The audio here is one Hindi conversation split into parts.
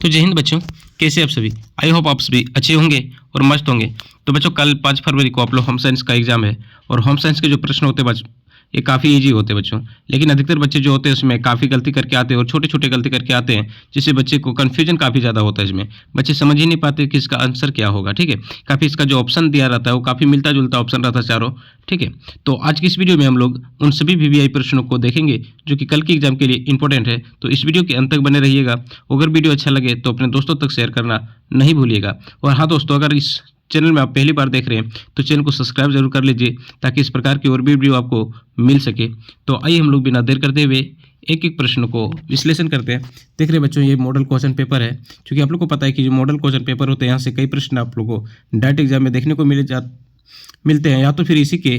तो जय हिंद बच्चों, कैसे आप सभी। आई होप आप सभी अच्छे होंगे और मस्त होंगे। तो बच्चों कल 5 फरवरी को आप लोग होम साइंस का एग्जाम है और होम साइंस के जो प्रश्न होते हैं बच्चों ये काफ़ी इजी होते हैं बच्चों, लेकिन अधिकतर बच्चे जो होते हैं उसमें काफ़ी गलती करके आते हैं और छोटे छोटे गलती करके आते हैं, जिससे बच्चे को कन्फ्यूजन काफ़ी ज़्यादा होता है। इसमें बच्चे समझ ही नहीं पाते कि इसका आंसर क्या होगा। ठीक है, काफ़ी इसका जो ऑप्शन दिया रहता है वो काफ़ी मिलता जुलता ऑप्शन रहता है चारों। ठीक है, तो आज की इस वीडियो में हम लोग उन सभी वीवीआई प्रश्नों को देखेंगे जो कि कल के एग्जाम के लिए इंपॉर्टेंट है। तो इस वीडियो के अंत तक बने रहिएगा। अगर वीडियो अच्छा लगे तो अपने दोस्तों तक शेयर करना नहीं भूलिएगा। और हाँ दोस्तों, अगर इस चैनल में आप पहली बार देख रहे हैं तो चैनल को सब्सक्राइब जरूर कर लीजिए ताकि इस प्रकार की और भी वीडियो आपको मिल सके। तो आइए हम लोग बिना देर करते हुए एक एक प्रश्न को विश्लेषण करते हैं। देख रहे बच्चों, ये मॉडल क्वेश्चन पेपर है। क्योंकि आप लोग को पता है कि जो मॉडल क्वेश्चन पेपर होते हैं यहाँ से कई प्रश्न आप लोगों को डायरेक्ट एग्जाम में देखने को मिलते हैं या तो फिर इसी के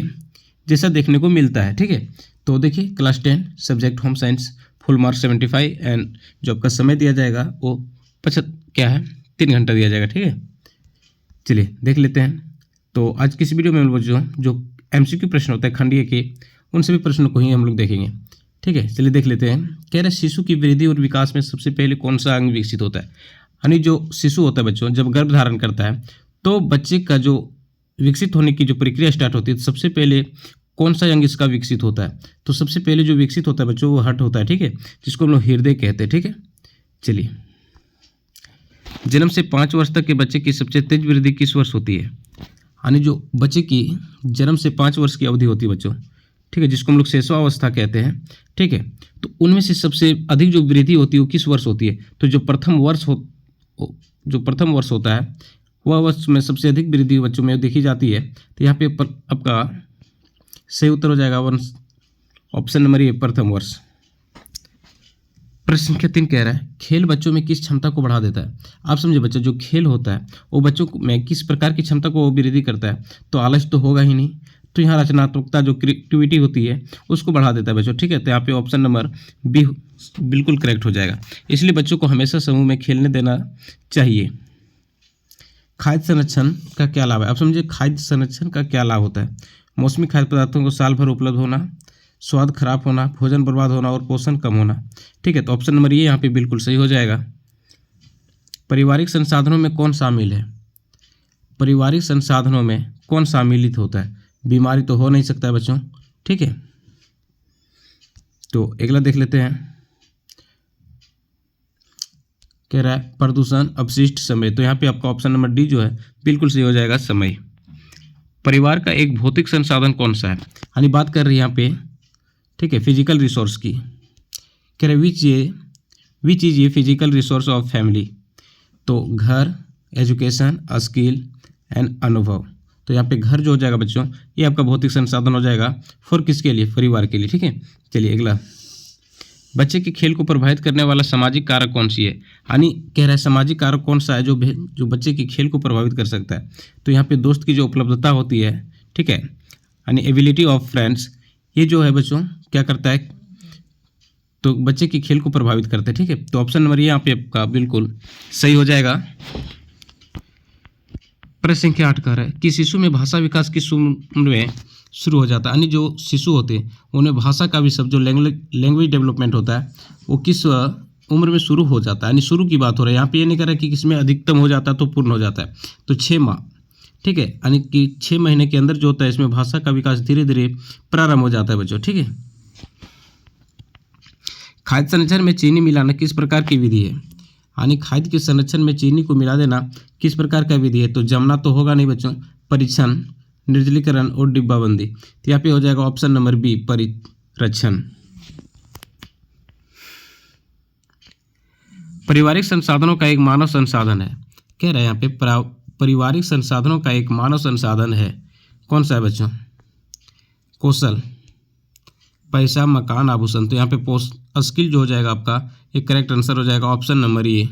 जैसा देखने को मिलता है। ठीक है, तो देखिए class 10 subject home science, full marks 75 and जो आपका समय दिया जाएगा वो 3 घंटा दिया जाएगा। ठीक है, चलिए देख लेते हैं। तो आज की इस वीडियो में हम लोग जो एमसीक्यू प्रश्न होता है खंडीय के, उन सभी प्रश्नों को ही हम लोग देखेंगे। ठीक है, चलिए देख लेते हैं। कह रहे शिशु की वृद्धि और विकास में सबसे पहले कौन सा अंग विकसित होता है। यानी जो शिशु होता है बच्चों जब गर्भ धारण करता है तो बच्चे का जो विकसित होने की जो प्रक्रिया स्टार्ट होती है, तो सबसे पहले कौन सा अंग इसका विकसित होता है। तो सबसे पहले जो विकसित होता है बच्चों वो हर्ट होता है। ठीक है, जिसको हम लोग हृदय कहते हैं। ठीक है, चलिए जन्म से 5 वर्ष तक के बच्चे की सबसे तेज वृद्धि किस वर्ष होती है। यानी जो बच्चे की जन्म से 5 वर्ष की अवधि होती है बच्चों, ठीक है, जिसको हम लोग शैशवावस्था कहते हैं। ठीक है, तो उनमें से सबसे अधिक जो वृद्धि होती है वो किस वर्ष होती है। तो जो प्रथम वर्ष होता है वह वर्ष में सबसे अधिक वृद्धि बच्चों में देखी जाती है। तो यहाँ पे आपका सही उत्तर हो जाएगा ऑप्शन नंबर ए, प्रथम वर्ष। प्रश्न संख्या 3 कह रहा है खेल बच्चों में किस क्षमता को बढ़ा देता है। आप समझे बच्चों, जो खेल होता है वो बच्चों में किस प्रकार की क्षमता को वृद्धि करता है। तो आलस तो होगा ही नहीं, तो यहाँ रचनात्मकता जो क्रिएटिविटी होती है उसको बढ़ा देता है बच्चों। ठीक है, तो यहाँ पे ऑप्शन नंबर बी बिल्कुल करेक्ट हो जाएगा। इसलिए बच्चों को हमेशा समूह में खेलने देना चाहिए। खाद्य संरक्षण का क्या लाभ है। आप समझिए खाद्य संरक्षण का क्या लाभ होता है। मौसमी खाद्य पदार्थों को साल भर उपलब्ध होना, स्वाद खराब होना, भोजन बर्बाद होना और पोषण कम होना। ठीक है, तो ऑप्शन नंबर ये यहाँ पे बिल्कुल सही हो जाएगा। पारिवारिक संसाधनों में कौन शामिल है। पारिवारिक संसाधनों में कौन सम्मिलित होता है। बीमारी तो हो नहीं सकता है बच्चों। ठीक है, तो अगला देख लेते हैं। कह रहा है प्रदूषण, अपशिष्ट, समय। तो यहाँ पे आपका ऑप्शन नंबर डी जो है बिल्कुल सही हो जाएगा, समय। परिवार का एक भौतिक संसाधन कौन सा है। यानी बात कर रही है यहाँ पे, ठीक है, फिजिकल रिसोर्स की। कह रहे विच इज ये फिजिकल रिसोर्स ऑफ फैमिली। तो घर, एजुकेशन, स्किल एंड अनुभव। तो यहाँ पे घर जो हो जाएगा बच्चों ये आपका भौतिक संसाधन हो जाएगा फॉर किसके लिए, परिवार के लिए। ठीक है, चलिए अगला। बच्चे के खेल को प्रभावित करने वाला सामाजिक कारक कौन सी है। यानी कह रहा है सामाजिक कारक कौन सा है जो बच्चे के खेल को प्रभावित कर सकता है। तो यहाँ पे दोस्त की जो उपलब्धता होती है, ठीक है, यानी एबिलिटी ऑफ फ्रेंड्स, ये जो है बच्चों क्या करता है, तो बच्चे के खेल को प्रभावित करते हैं। ठीक है, तो ऑप्शन नंबर ये यहाँ पे आपका बिल्कुल सही हो जाएगा। प्रश्न संख्या 8 कह रहा है कि शिशु में भाषा विकास किस उम्र में शुरू हो जाता है। यानी जो शिशु होते हैं उन्हें भाषा का भी सब जो लैंग्वेज डेवलपमेंट होता है वो किस उम्र में शुरू हो जाता है। यानी शुरू की बात हो रही है यहाँ पे, ये नहीं कर रहा है कि किसमें अधिकतम हो जाता है तो पूर्ण हो जाता है। तो 6 माह, ठीक है, यानी कि 6 महीने के अंदर जो होता है इसमें भाषा का विकास धीरे धीरे प्रारंभ हो जाता है बच्चों। ठीक है, खाद्य संरक्षण में चीनी मिलाना किस प्रकार की विधि है। यानी खाद्य के संरक्षण में चीनी को मिला देना किस प्रकार का विधि है। तो जमना तो होगा नहीं बच्चों, परीक्षण, निर्जलीकरण और डिब्बाबंदी। तो यहाँ पे हो जाएगा ऑप्शन नंबर बी, परिरक्षण। पारिवारिक संसाधनों का एक मानव संसाधन है। कह रहे हैं यहाँ पे पारिवारिक संसाधनों का एक मानव संसाधन है, कौन सा है बच्चों, कौशल, पैसा, मकान, आभूषण। तो यहाँ पे स्किल जो हो जाएगा आपका एक करेक्ट आंसर हो जाएगा ऑप्शन नंबर ए।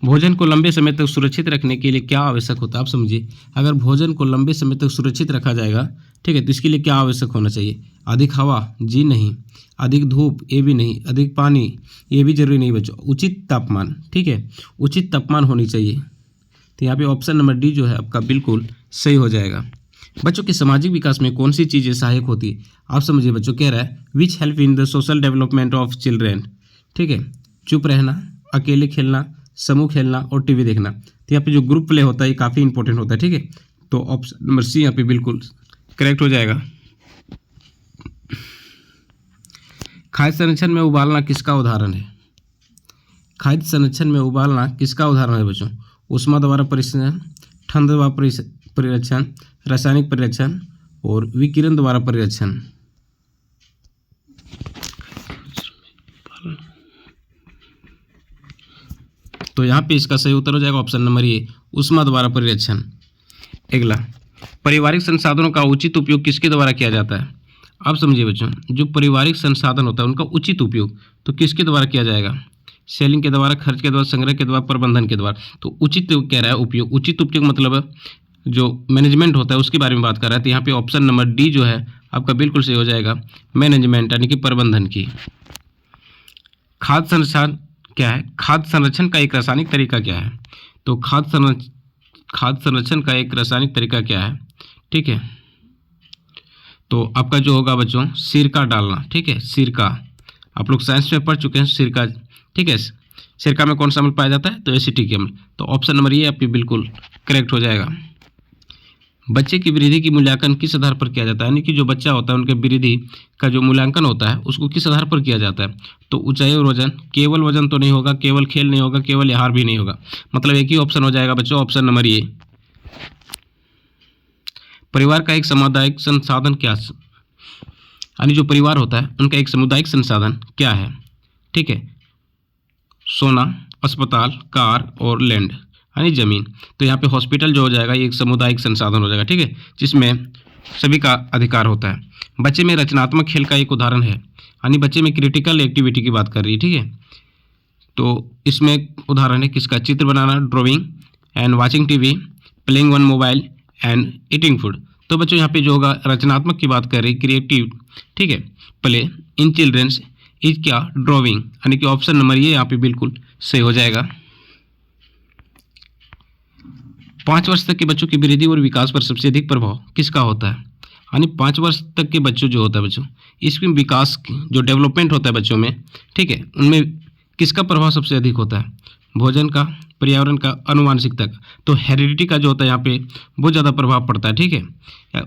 भोजन को लंबे समय तक सुरक्षित रखने के लिए क्या आवश्यक होता है। आप समझिए अगर भोजन को लंबे समय तक सुरक्षित रखा जाएगा, ठीक है, तो इसके लिए क्या आवश्यक होना चाहिए। अधिक हवा, जी नहीं। अधिक धूप, ये भी नहीं। अधिक पानी, ये भी जरूरी नहीं बच्चों। उचित तापमान, ठीक है, उचित तापमान होनी चाहिए। तो यहाँ पे ऑप्शन नंबर डी जो है आपका बिल्कुल सही हो जाएगा। बच्चों के सामाजिक विकास में कौन सी चीज़ें सहायक होती है। आप समझिए बच्चों, कह रहा है which help in the social development of children. ठीक है, चुप रहना, अकेले खेलना, समूह खेलना और टीवी देखना। तो यहाँ पे जो ग्रुप प्ले होता है ये काफ़ी इंपॉर्टेंट होता है, ठीक है। तो ऑप्शन नंबर सी यहाँ पे बिल्कुल करेक्ट हो जाएगा। खाद्य संरक्षण में उबालना किसका उदाहरण है? खाद्य संरक्षण में उबालना किसका उदाहरण है बच्चों? ऊष्मा द्वारा परिरक्षण, ठंड द्वारा परिरक्षण, रासायनिक परिरक्षण और विकिरण द्वारा परिरक्षण। तो यहाँ पे इसका सही उत्तर हो जाएगा ऑप्शन नंबर ए, ऊष्मा द्वारा परिरक्षण। अगला, पारिवारिक संसाधनों का उचित उपयोग किसके द्वारा किया जाता है? अब समझिए बच्चों, जो पारिवारिक संसाधन होता है उनका उचित उपयोग तो किसके द्वारा किया जाएगा? सेलिंग के द्वारा, खर्च के द्वारा, संग्रह के द्वारा, प्रबंधन के द्वारा। तो उचित कह रहा है उपयोग, उचित उपयोग मतलब जो मैनेजमेंट होता है उसके बारे में बात कर रहा है। तो यहाँ पे ऑप्शन नंबर डी जो है आपका बिल्कुल सही हो जाएगा, मैनेजमेंट यानी कि प्रबंधन की। खाद्य संरक्षण क्या है? खाद्य संरक्षण का एक रासायनिक तरीका क्या है? तो खाद्य संरक्षण का एक रासायनिक तरीका क्या है? ठीक है, तो आपका जो होगा बच्चों सिरका डालना, ठीक है, सिरका। आप लोग साइंस में पढ़ चुके हैं सिरका, ठीक है। सिरका में कौन सा अम्ल पाया जाता है? तो एसिटिक अम्ल। तो ऑप्शन नंबर ये आपकी बिल्कुल करेक्ट हो जाएगा। बच्चे की वृद्धि की मूल्यांकन किस आधार पर किया जाता है? यानी कि जो बच्चा होता है उनके वृद्धि का जो मूल्यांकन होता है उसको किस आधार पर किया जाता है? तो ऊंचाई और वजन, केवल वजन तो नहीं होगा, केवल खेल नहीं होगा, केवल आहार भी नहीं होगा। मतलब एक ही ऑप्शन हो जाएगा बच्चों, ऑप्शन नंबर ए। परिवार का एक सामुदायिक संसाधन क्या, यानी जो परिवार होता है उनका एक सामुदायिक संसाधन क्या है? ठीक है, सोना, अस्पताल, कार और लैंड यानी जमीन। तो यहाँ पे हॉस्पिटल जो हो जाएगा ये एक सामुदायिक संसाधन हो जाएगा, ठीक है, जिसमें सभी का अधिकार होता है। बच्चे में रचनात्मक खेल का एक उदाहरण है, यानी बच्चे में क्रिटिकल एक्टिविटी की बात कर रही है, ठीक है। तो इसमें उदाहरण है किसका? चित्र बनाना, drawing and watching TV, playing one mobile and eating food. तो बच्चों यहाँ पे जो होगा रचनात्मक की बात कर रही, क्रिएटिव, ठीक है, प्ले इन चिल्ड्रंस इज क्या? ड्राइंग, यानी कि ऑप्शन नंबर ये यहाँ पे बिल्कुल सही हो जाएगा। 5 वर्ष तक के बच्चों की वृद्धि और विकास पर सबसे अधिक प्रभाव किसका होता है? यानी 5 वर्ष तक के बच्चों जो होता है बच्चों, इसमें विकास जो डेवलपमेंट होता है बच्चों में, ठीक है, उनमें किसका प्रभाव सबसे अधिक होता है? भोजन का, पर्यावरण का, अनुवांशिकता का। तो हेरिडिटी का जो होता है यहाँ पे बहुत ज़्यादा प्रभाव पड़ता है, ठीक है।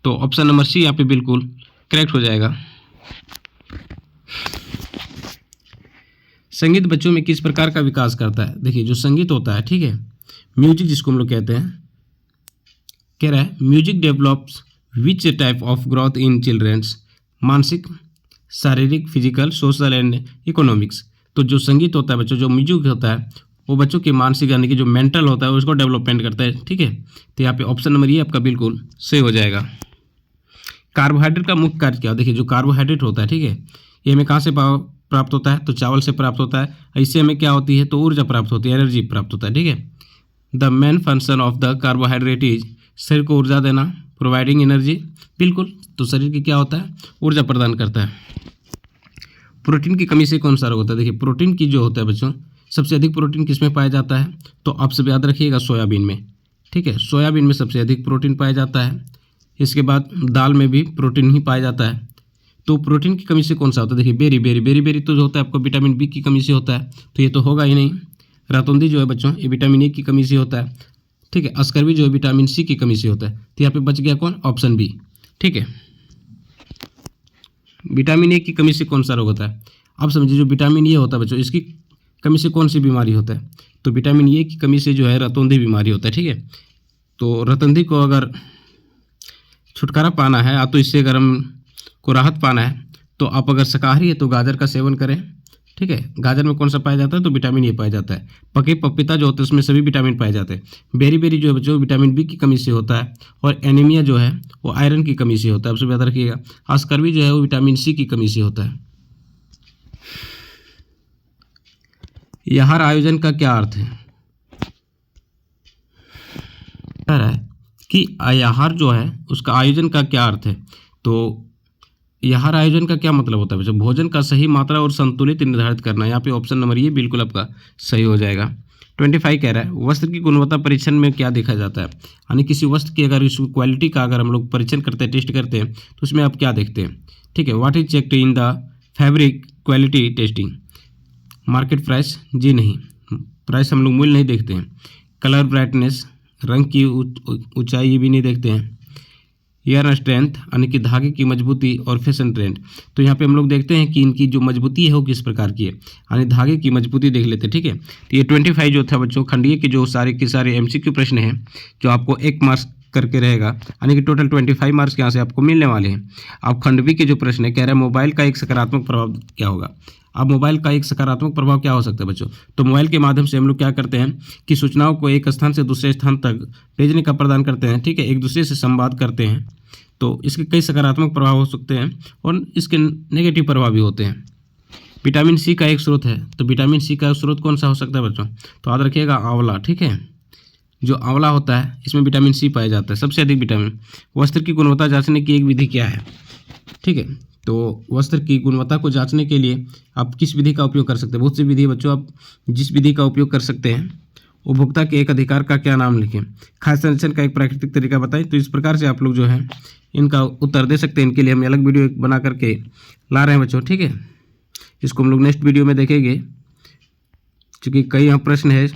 तो ऑप्शन नंबर सी यहाँ पे बिल्कुल करेक्ट हो जाएगा। संगीत बच्चों में किस प्रकार का विकास करता है? देखिए जो संगीत होता है, ठीक है, म्यूजिक जिसको हम लोग कहते हैं, कह रहा है music develops which type of growth in childrens? मानसिक, शारीरिक, फिजिकल, सोशल एंड इकोनॉमिक्स। तो जो संगीत होता है बच्चों, जो म्यूजिक होता है वो बच्चों के मानसिक यानी कि जो मेंटल होता है उसको डेवलपमेंट करता है, ठीक है। तो यहाँ पे ऑप्शन नंबर ये आपका बिल्कुल सही हो जाएगा। कार्बोहाइड्रेट का मुख्य कार्य क्या? देखिए जो कार्बोहाइड्रेट होता है, ठीक है, ये हमें कहाँ से प्राप्त होता है? तो चावल से प्राप्त होता है। इससे हमें क्या होती है? तो ऊर्जा प्राप्त होती है, एनर्जी प्राप्त होता है, ठीक है। The main function of the carbohydrate is, शरीर को ऊर्जा देना, प्रोवाइडिंग एनर्जी, बिल्कुल। तो शरीर की क्या होता है? ऊर्जा प्रदान करता है। प्रोटीन की कमी से कौन सा रोग होता है? देखिए प्रोटीन की जो होता है बच्चों, सबसे अधिक प्रोटीन किस में पाया जाता है? तो आप सब याद रखिएगा सोयाबीन में, ठीक है, सोयाबीन में सबसे अधिक प्रोटीन पाया जाता है। इसके बाद दाल में भी प्रोटीन ही पाया जाता है। तो प्रोटीन की कमी से कौन सा होता है? देखिए बेरी तो जो होता है आपको विटामिन बी की कमी से होता है, तो ये तो होगा ही नहीं। रातौंदी जो है बच्चों ये विटामिन ए की कमी से होता है, ठीक है। अस्करवी जो है विटामिन सी की कमी से होता है। तो यहाँ पे बच गया कौन? ऑप्शन बी, ठीक है। विटामिन ए की कमी से कौन सा रोग होता है? अब समझिए जो विटामिन ए होता है बच्चों, इसकी कमी से कौन सी बीमारी होता है? तो विटामिन ए की कमी से जो है रतौंधी बीमारी होता है, ठीक है। तो रतौंधी को अगर छुटकारा पाना है, तो इससे अगर हमको राहत पाना है तो आप अगर शाकाहारी है तो गाजर का सेवन करें, ठीक है। गाजर में कौन सा पाया जाता है? तो विटामिन ए पाया जाता है। पके पपीता जो होता है उसमें सभी विटामिन पाए जाते हैं। बेरी जो है बच्चों विटामिन बी की कमी से होता है। और एनीमिया जो है वो आयरन की कमी से होता है, आप सब याद रखिएगा। अस्करवी जो है वो विटामिन सी की कमी से होता है। आहार आयोजन का क्या अर्थ है? कह रहा है कि आहार जो है उसका आयोजन का क्या अर्थ है? तो आहार आयोजन का क्या मतलब होता है बच्चों? भोजन का सही मात्रा और संतुलित निर्धारित करना। यहाँ पे ऑप्शन नंबर ये बिल्कुल आपका सही हो जाएगा। 25 कह रहा है वस्त्र की गुणवत्ता परीक्षण में क्या देखा जाता है? यानी किसी वस्त्र की अगर इसकी क्वालिटी का अगर हम लोग परीक्षण करते हैं, टेस्ट करते हैं, तो उसमें आप क्या देखते हैं? ठीक है, what is checked in the fabric quality testing? Market price, जी नहीं, प्राइस हम लोग मूल्य नहीं देखते हैं। कलर ब्राइटनेस, रंग की ऊंचाई, ये भी नहीं देखते हैं। ईयर स्ट्रेंथ यानी कि धागे की मजबूती, और फैशन ट्रेंड। तो यहाँ पे हम लोग देखते हैं कि इनकी जो मजबूती है वो किस प्रकार की है, यानी धागे की मजबूती देख लेते हैं, ठीक है। तो ये 25 जो था बच्चों खंडीय के जो सारे के सारे एमसीक्यू प्रश्न हैं, जो आपको 1 मार्क्स करके रहेगा, यानी कि टोटल 25 मार्क्स यहाँ से आपको मिलने वाले हैं। अब खंड बी के जो प्रश्न है, कह रहा है मोबाइल का एक सकारात्मक प्रभाव क्या होगा। अब मोबाइल का एक सकारात्मक प्रभाव क्या हो सकता है बच्चों, तो मोबाइल के माध्यम से हम लोग क्या करते हैं कि सूचनाओं को एक स्थान से दूसरे स्थान तक भेजने का प्रदान करते हैं, ठीक है, एक दूसरे से संवाद करते हैं। तो इसके कई सकारात्मक प्रभाव हो सकते हैं और इसके नेगेटिव प्रभाव भी होते हैं। विटामिन सी का एक स्रोत है, तो विटामिन सी का स्रोत कौन सा हो सकता है बच्चों, तो याद रखिएगा आंवला, ठीक है। जो आंवला होता है इसमें विटामिन सी पाया जाता है, सबसे अधिक विटामिन। वस्त्र की गुणवत्ता जांचने की एक विधि क्या है, ठीक है। तो वस्त्र की गुणवत्ता को जांचने के लिए आप किस विधि का उपयोग कर सकते हैं, बहुत सी विधि बच्चों, आप जिस विधि का उपयोग कर सकते हैं। उपभोक्ता के एक अधिकार का क्या नाम लिखें, खाद्य संरक्षण का एक प्राकृतिक तरीका बताएं। तो इस प्रकार से आप लोग जो है इनका उत्तर दे सकते हैं। इनके लिए हम अलग वीडियो एक बना करके ला रहे हैं बच्चों, ठीक है। इसको हम लोग नेक्स्ट वीडियो में देखेंगे, क्योंकि कई यहाँ प्रश्न है